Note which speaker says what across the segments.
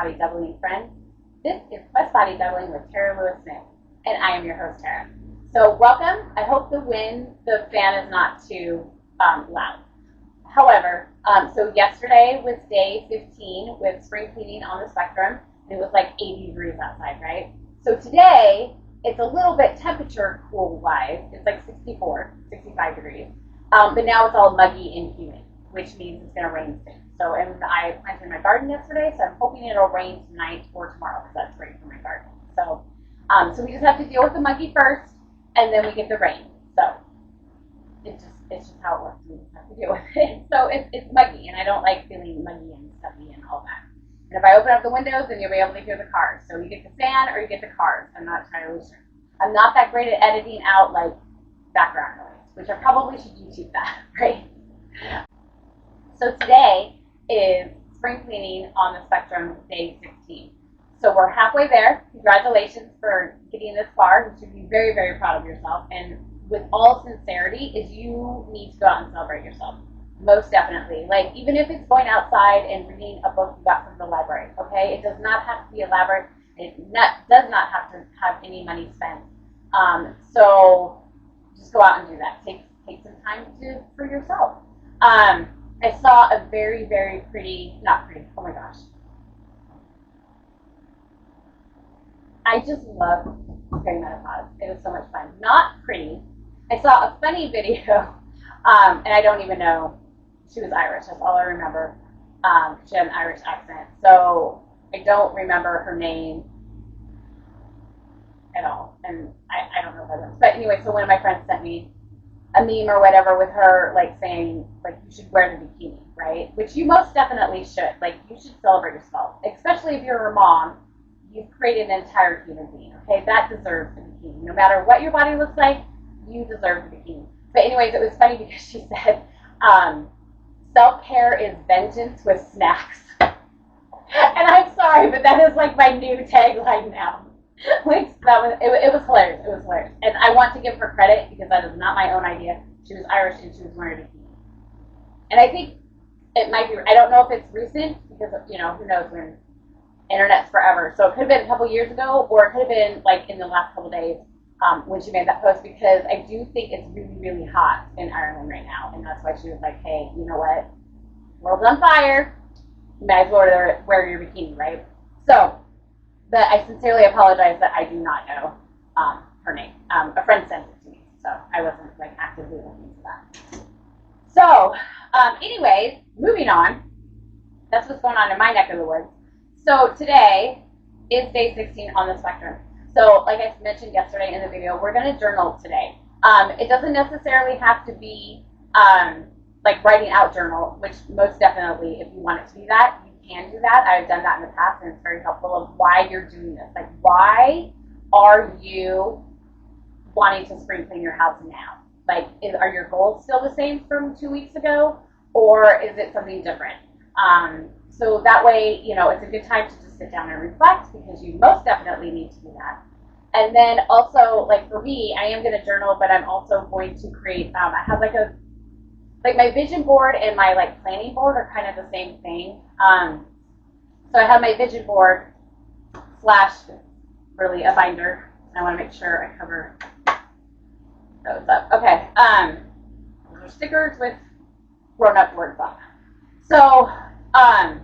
Speaker 1: Body Doubling friends. This is Quest Body Doubling with Tara Lewis-Smith, and I am your host, Tara. So welcome. I hope the fan is not too loud. However, so yesterday was day 15 with spring cleaning on the spectrum, and it was like 80 degrees outside, right? So today, it's a little bit temperature cool-wise. It's like 65 degrees. But now it's all muggy and humid, which means it's going to rain soon. So, and I planted my garden yesterday, so I'm hoping it'll rain tonight or tomorrow, because that's great for my garden. So, so we just have to deal with the muggy first, and then we get the rain. So, it's just how it works. We just have to deal with it. So it's muggy, and I don't like feeling muggy and stuffy and all that. And if I open up the windows, then you'll be able to hear the cars. So you get the fan or you get the cars. I'm not entirely sure. I'm not that great at editing out like background noise, which I probably should YouTube that, right? So today is spring cleaning on the spectrum, day 16. So we're halfway there. Congratulations for getting this far. You should be very, very proud of yourself. And with all sincerity, is you need to go out and celebrate yourself. Most definitely. Like, even if it's going outside and reading a book you got from the library, okay? It does not have to be elaborate. It does not have to have any money spent. So just go out and do that. Take some time for yourself. I saw a very, very pretty, not pretty, oh my gosh. I just love perimenopause. It was so much fun. Not pretty. I saw a funny video, and I don't even know. She was Irish. That's all I remember. She had an Irish accent. So I don't remember her name at all. And I don't know what it was. But anyway, so one of my friends sent me a meme or whatever with her, like, saying, like, you should wear the bikini, right? Which you most definitely should. Like, you should celebrate yourself. Especially if you're a mom. You've created an entire human being, okay? That deserves the bikini. No matter what your body looks like, you deserve the bikini. But anyways, it was funny because she said, self-care is vengeance with snacks. And I'm sorry, but that is like my new tagline now. Like, it was hilarious. It was hilarious. And I want to give her credit because that is not my own idea. She was Irish and she was wearing a bikini. And I think it might be, I don't know if it's recent because, you know, who knows when internet's forever. So it could have been a couple years ago, or it could have been like in the last couple days when she made that post, because I do think it's really, really hot in Ireland right now. And that's why she was like, hey, you know what? World's on fire. You might as well wear your bikini, right? So, but I sincerely apologize that I do not know her name. A friend sent it to me, so I wasn't like actively looking for that. So, anyways, moving on. That's what's going on in my neck of the woods. So today is day 16 on the spectrum. So like I mentioned yesterday in the video, we're going to journal today. It doesn't necessarily have to be like writing out journal, which most definitely, if you want it to be that, you can do that. I've done that in the past, and it's very helpful of why you're doing this. Like, why are you wanting to spring clean your house now? Like, are your goals still the same from 2 weeks ago, or is it something different? So that way, you know, it's a good time to just sit down and reflect, because you most definitely need to do that. And then also, like for me, I am going to journal, but I'm also going to create, I have like my vision board and my like planning board are kind of the same thing. So I have my vision board / really a binder. I want to make sure I cover those up. Okay. Those are stickers with grown-up words on them. So, I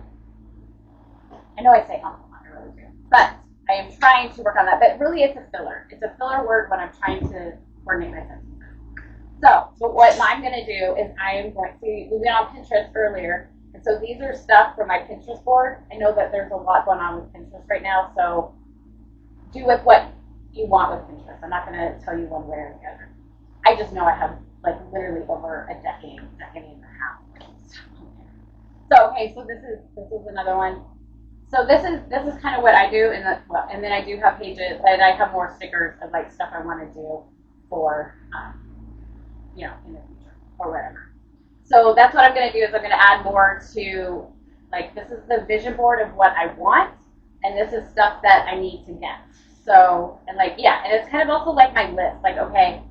Speaker 1: know I say I really do, but I am trying to work on that. But really, it's a filler. It's a filler word when I'm trying to coordinate my sentences. So what I'm going to do is I am going to, we went on Pinterest earlier, and so these are stuff from my Pinterest board. I know that there's a lot going on with Pinterest right now, so do with what you want with Pinterest. I'm not going to tell you one way or the other. I just know I have like literally over a decade and a half. So okay, so this is another one. So this is kind of what I do, and then I do have pages, and I have more stickers of like stuff I want to do for, you know, in the future or whatever. So that's what I'm going to do, is I'm going to add more to, like, this is the vision board of what I want, and this is stuff that I need to get. So, and like, yeah, and it's kind of also like my list, like, okay,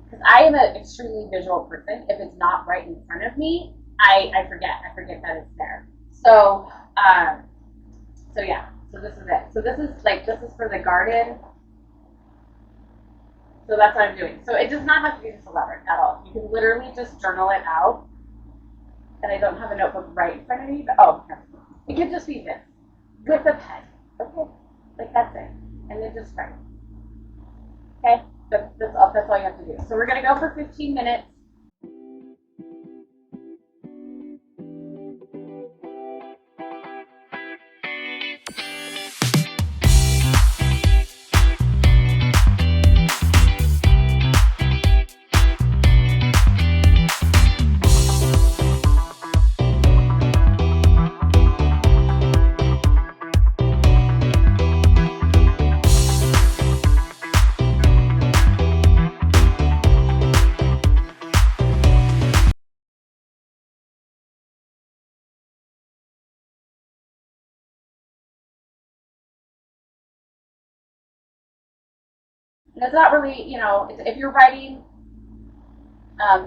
Speaker 1: because I am an extremely visual person. If it's not right in front of me, I forget that it's there. So So yeah, so this is it. So this is for the garden. So that's what I'm doing. So it does not have to be this elaborate at all. You can literally just journal it out. And I don't have a notebook right in front of me, but it could just be this with a pen. Okay, like that's it, and then just write. Okay, that's all. That's all you have to do. So we're gonna go for 15 minutes. And it's not really, if you're writing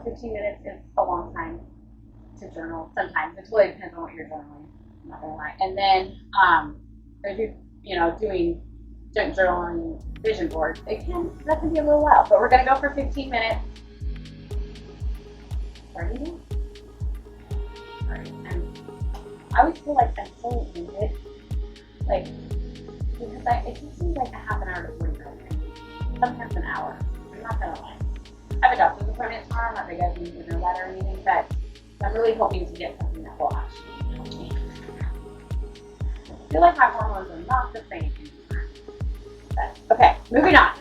Speaker 1: 15 minutes is a long time to journal. Sometimes it totally depends on what you're journaling. I'm not gonna lie. And then if you're doing journaling vision boards, that can be a little while. But we're gonna go for 15 minutes. Starting. Sorry, I always feel like I'm so winded, like because it just seems like a half an hour to 45 minutes, sometimes an hour. I'm not gonna lie. I have a doctor's appointment tomorrow. I'm not that you guys need to know that or anything, but I'm really hoping to get something that will actually help me. I feel like my hormones are not the same. But, okay, moving on.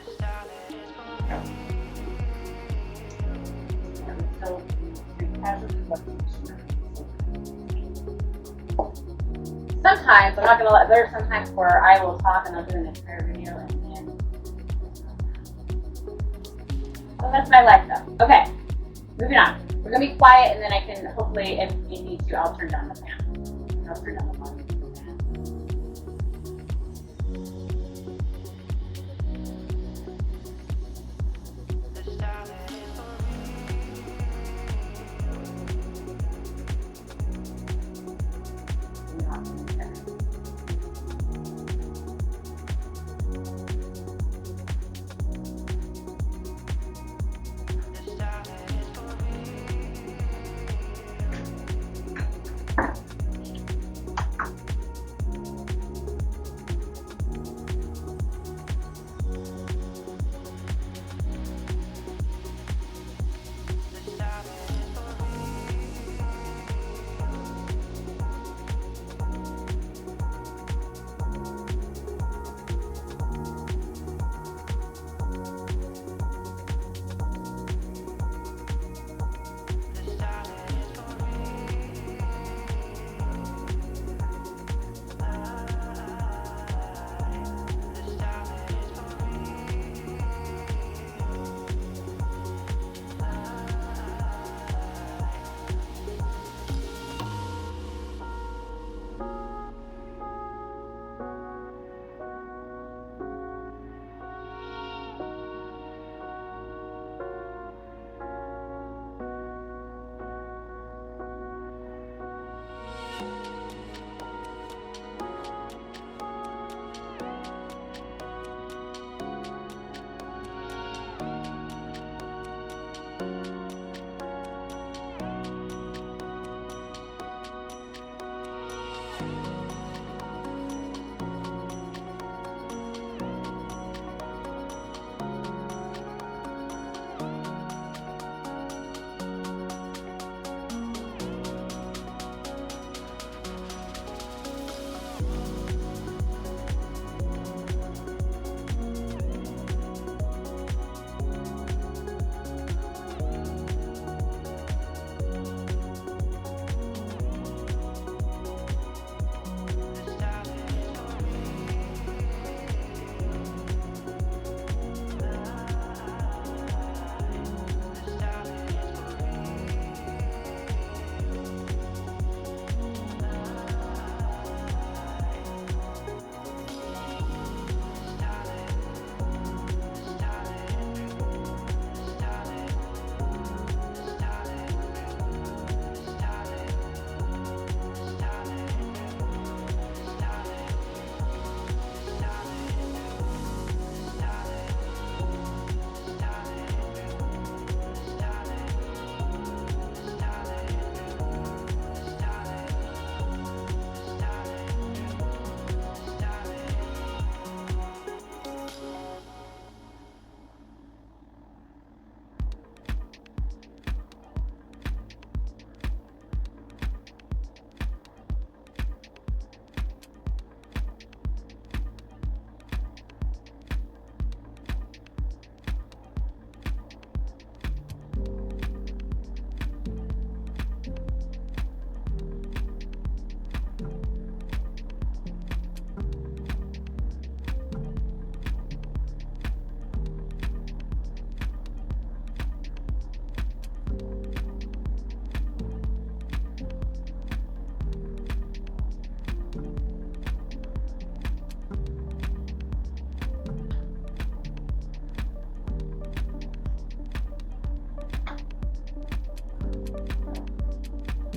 Speaker 1: Sometimes, I'm not gonna let, there's sometimes where I will talk and I'll do an entire video and then, so that's my life though. Okay, moving on. We're gonna be quiet and then I can, hopefully, if you need to, I'll turn down the fan. I'll turn down the volume.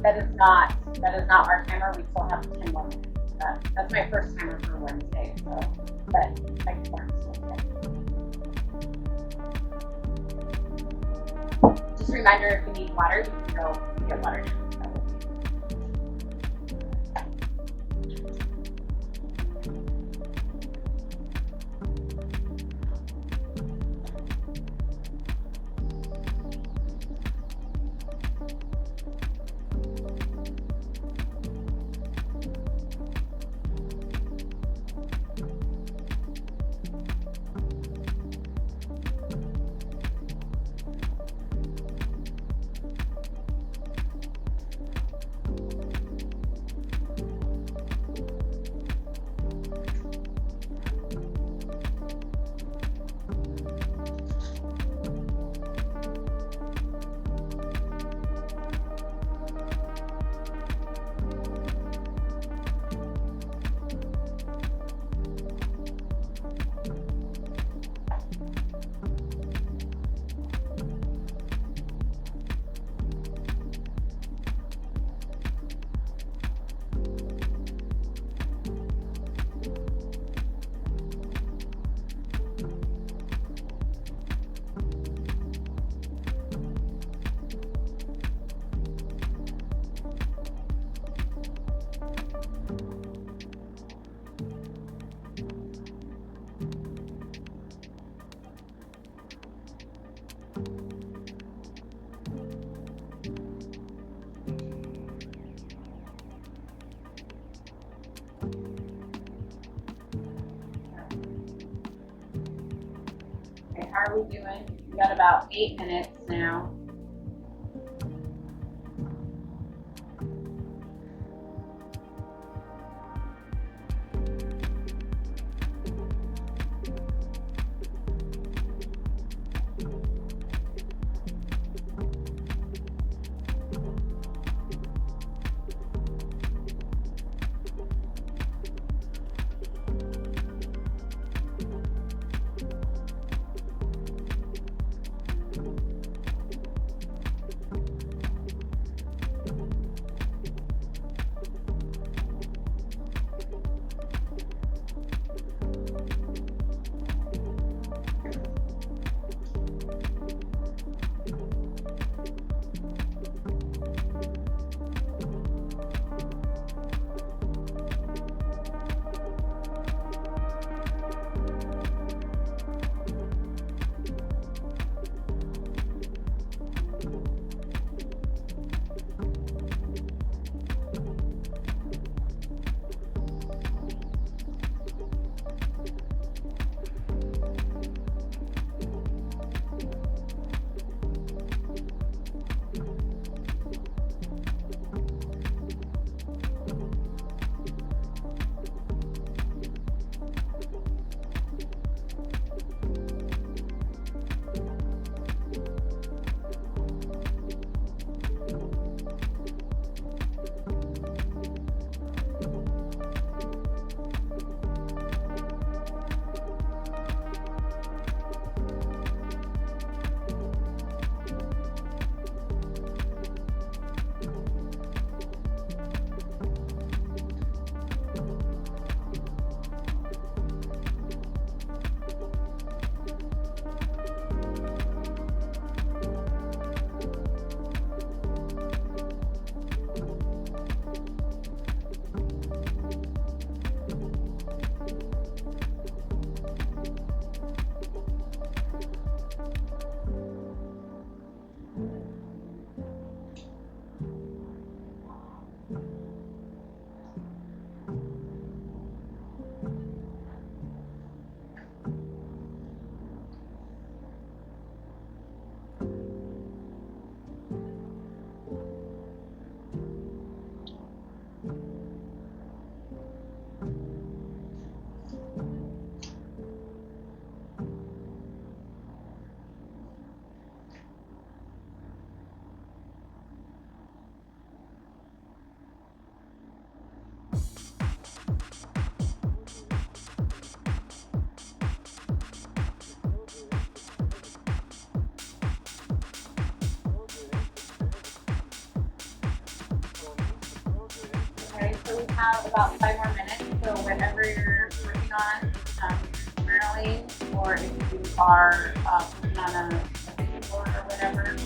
Speaker 1: that is not our timer. We still have 10 more minutes. That's my first timer for Wednesday, so, but I can learn still. Just a reminder, if you need water, you can go get water. How are we doing? We got about 8 minutes now. have about 5 more minutes, so whatever you're working on, journaling, or if you are working on a vision board or whatever,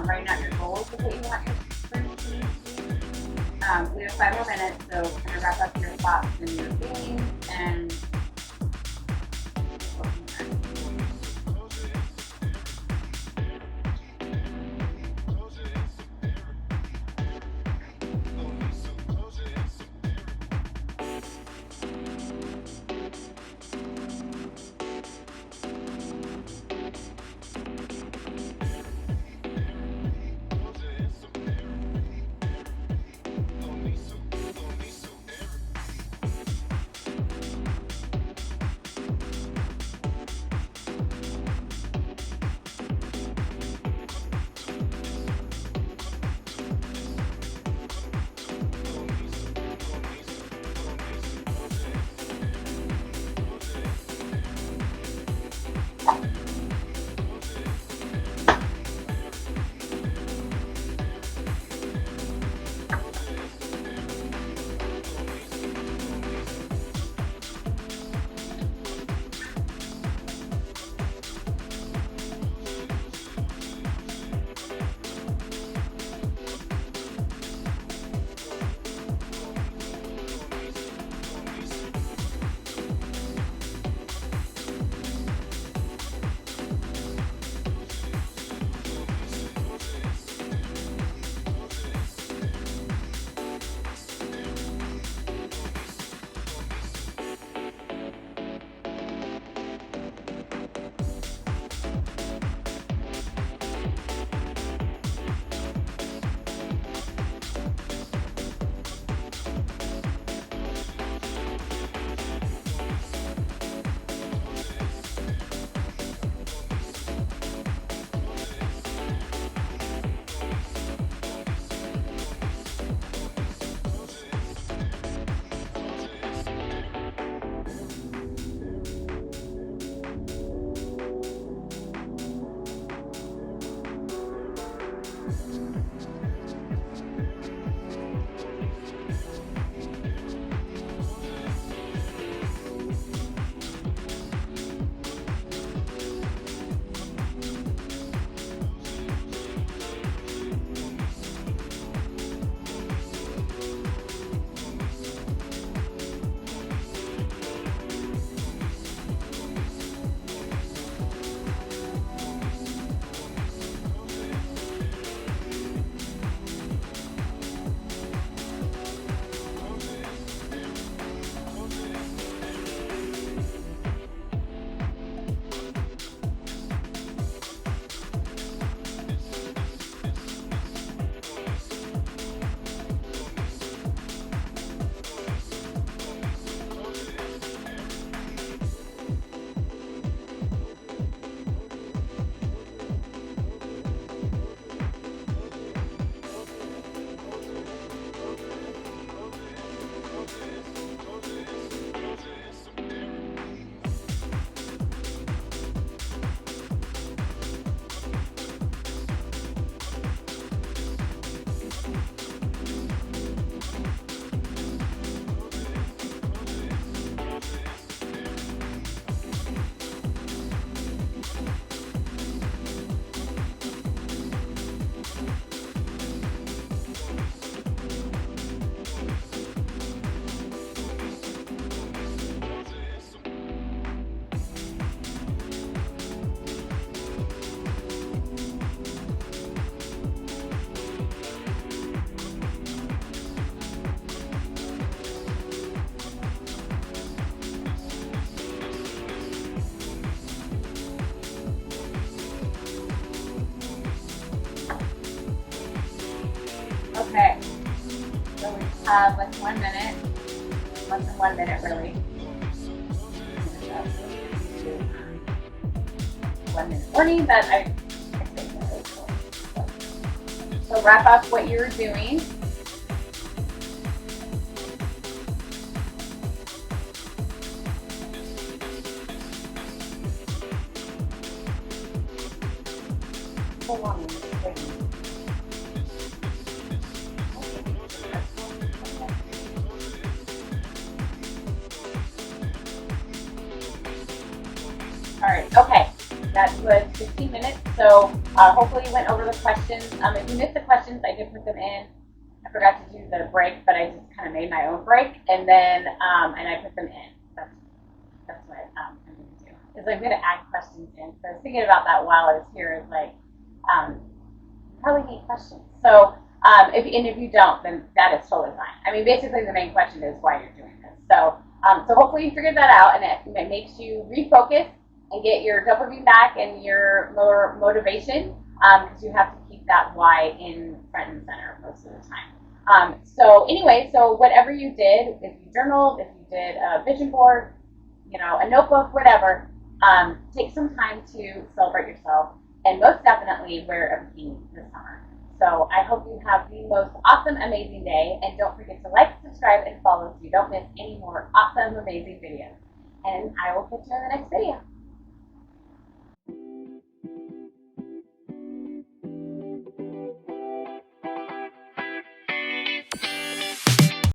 Speaker 1: writing out your goals of what you want your first to be. We have 5 more minutes, so kind of wrap up your thoughts and your feelings, and okay. So we have like 1 minute, less than 1 minute really. 1 minute warning, but I think that is cool. So wrap up what you're doing. Hold on a minute, wait. right. Okay. That was 15 minutes. So hopefully you went over the questions. If you missed the questions, I did put them in. I forgot to do the break, but I just kind of made my own break, and then and I put them in. That's what I'm going to do. Is I'm going to add questions in. So I was thinking about that while I was here. Is like you probably need questions. So if you don't, then that is totally fine. I mean, basically the main question is why you're doing this. So so hopefully you figured that out, and it makes you refocus and get your dopamine back and your more motivation, because you have to keep that why in front and center most of the time. So anyway, so whatever you did, if you journaled, if you did a vision board, a notebook, whatever, take some time to celebrate yourself, and most definitely wear a bikini this summer. So I hope you have the most awesome, amazing day, and don't forget to like, subscribe, and follow so you don't miss any more awesome, amazing videos. And I will catch you in the next video.